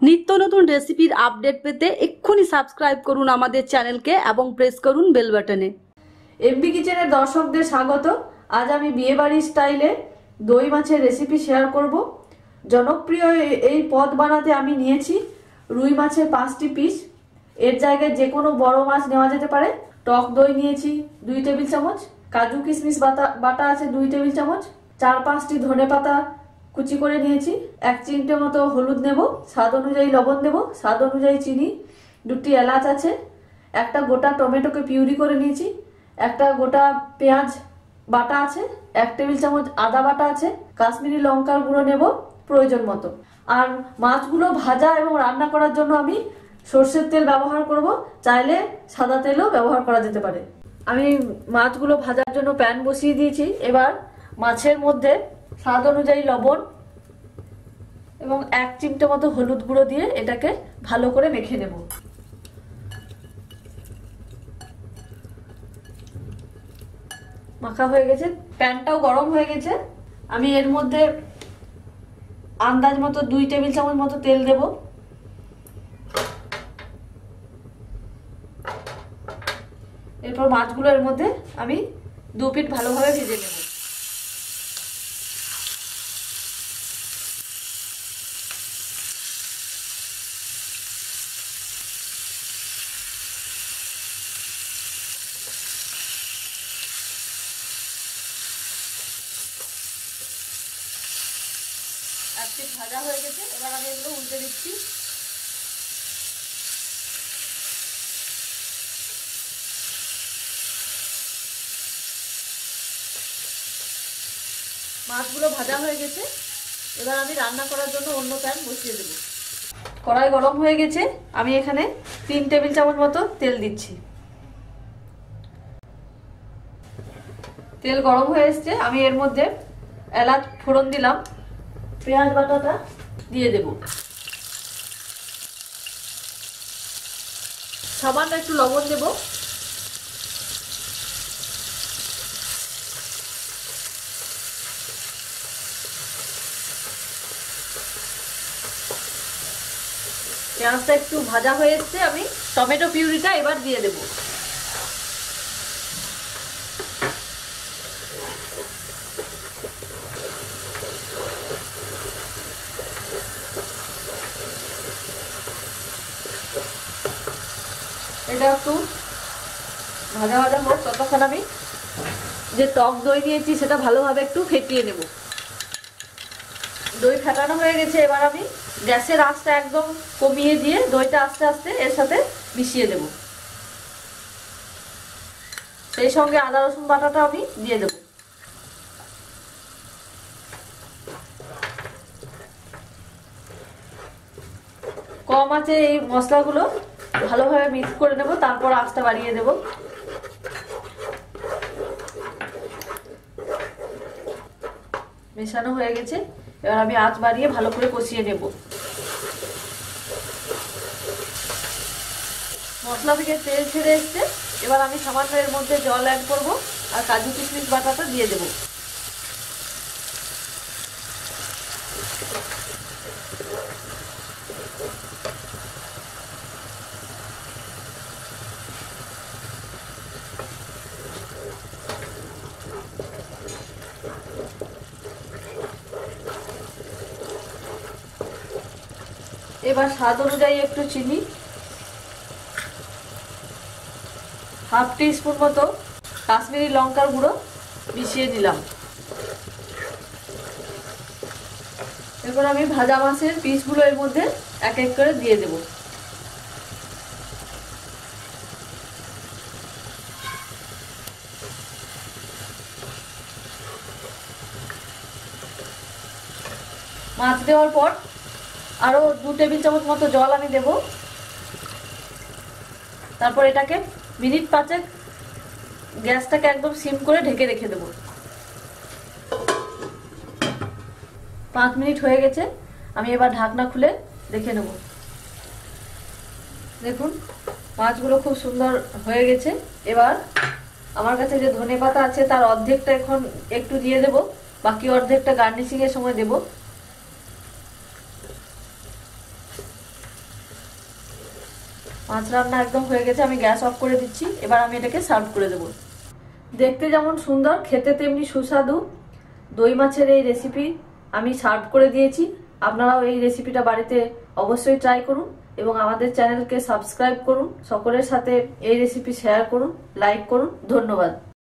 নিত্য নতুন রেসিপির আপডেট পেতে এক্ষুনি সাবস্ক্রাইব করুন আমাদের চ্যানেলকে এবং প্রেস করুন বেল বাটনে। এমবি কিচেনের দর্শকদের স্বাগত। আজ আমি বিয়েবাড়ির স্টাইলে দই মাছের রেসিপি শেয়ার করব। জনপ্রিয় এই পদ বানাতে আমি নিয়েছি রুই মাছের 5টি পিস। এর জায়গায় যে কোনো বড় মাছ নেওয়া যেতে পারে। টক দই নিয়েছি 2 টেবিল চামচ, কাজু কিশমিশ বাটা আছে 2 টেবিল চামচ, 4-5টি ধনেপাতা কুচি করে নিয়েছি, 1 চিমটে মতো হলুদ নেব, স্বাদ অনুযায়ী লবণ দেব, স্বাদ অনুযায়ী চিনি, 2টি এলাচ আছে, একটা গোটা টমেটোকে পিউরি করে নিয়েছি, একটা গোটা পেঁয়াজ বাটা আছে, 1 টেবিল চামচ আদা বাটা আছে, কাশ্মীরি লঙ্কার গুঁড়ো নেব প্রয়োজন মতো। আর মাছগুলো ভাজা এবং রান্না করার জন্য আমি সরষের তেল ব্যবহার করব, চাইলে সাদা তেলও ব্যবহার করা যেতে পারে। আমি মাছগুলো ভাজার জন্য প্যান বসিয়ে দিয়েছি। এবার মাছের মধ্যে স্বাদ অনুযায়ী লবণ এবং 1 চিমটে মতো হলুদ গুঁড়ো দিয়ে এটাকে ভালো করে মেখে নেব। মাখা হয়ে গেছে, প্যানটাও গরম হয়ে গেছে। আমি এর মধ্যে আন্দাজ মতো 2 টেবিল চামচ মতো তেল দেব। এরপর মাছগুলো এর মধ্যে আমি 2 পিঠ ভালোভাবে ভেজে নেব। এক পিঠ ভাজা হয়ে গেছে, এবার আমি এগুলো উল্টে দিচ্ছি। মাছগুলো ভাজা হয়ে গেছে, এবার আমি রান্না করার জন্য অন্য প্যান বসিয়ে দেব। কড়াই গরম হয়ে গেছে, আমি এখানে 3 টেবিল চামচ মতো তেল দিচ্ছি। তেল গরম হয়ে এসছে, আমি এর মধ্যে এলাচ ফোড়ন দিলাম, পেঁয়াজ বাটাটা দিয়ে দেব, সামান্য একটু লবণ দেব, পেঁয়াজটা একটু ভাজা হয়ে এসছে, আমি টমেটো পিউরিটা এবার দিয়ে দেব। এটা একটু ভাজা ভাজা হোক, ততক্ষণ আমি যে টক দই নিয়েছি সেটা ভালোভাবে একটু ফেটিয়ে নেব। দই ফেটানো হয়ে গেছে, এবার আমি গ্যাসের আঁচটা একদম কমিয়ে দিয়ে দইটা আস্তে আস্তে এর সাথে মিশিয়ে দেব। সেই সঙ্গে আদা রসুন বাটাটা আমি দিয়ে দেব। কম আঁচে এই মশলাগুলো ভালোভাবে মিক্স করে নেব, তারপর আঁচটা বাড়িয়ে দেব। মেশানো হয়ে গেছে, এবার আমি আঁচ বাড়িয়ে ভালো করে কষিয়ে নেব। মশলা থেকে তেল ছেড়ে এসছে, এবার আমি সামান্য এর মধ্যে জল অ্যাড করব আর কাজু কিশমিশ বাটাটা দিয়ে দেব। এবার স্বাদ অনুযায়ী একটু চিনি, 1/2 টিস্পুন মতো কাশ্মীরি লঙ্কার গুঁড়ো মিশিয়ে দিলাম। এরপর আমি ভাজা মাছের পিসগুলো এর মধ্যে এক এক করে দিয়ে দেব। মাছ দেওয়ার পর আরো 2 টেবিল চামচ মতো জল আমি দেব। তারপর এটাকে মিনিট 5 গ্যাসটাকে একদম সিম করে ঢেকে রেখে দেব। 5 মিনিট হয়ে গেছে, আমি এবার ঢাকনা খুলে দেখে নেব। দেখুন মাছগুলো খুব সুন্দর হয়ে গেছে। এবার আমার কাছে যে ধনেপাতা আছে তার অর্ধেকটা এখন একটু দিয়ে দেব, বাকি অর্ধেকটা গার্নিশিং এর সময় দেব। মাছ রান্না একদম হয়ে গেছে, আমি গ্যাস অফ করে দিচ্ছি। এবার আমি এটাকে সার্ভ করে দেবো। দেখতে যেমন সুন্দর, খেতে তেমনি সুস্বাদু দই মাছের এই রেসিপি আমি সার্ভ করে দিয়েছি। আপনারাও এই রেসিপিটা বাড়িতে অবশ্যই ট্রাই করুন এবং আমাদের চ্যানেলকে সাবস্ক্রাইব করুন। সকলের সাথে এই রেসিপি শেয়ার করুন, লাইক করুন। ধন্যবাদ।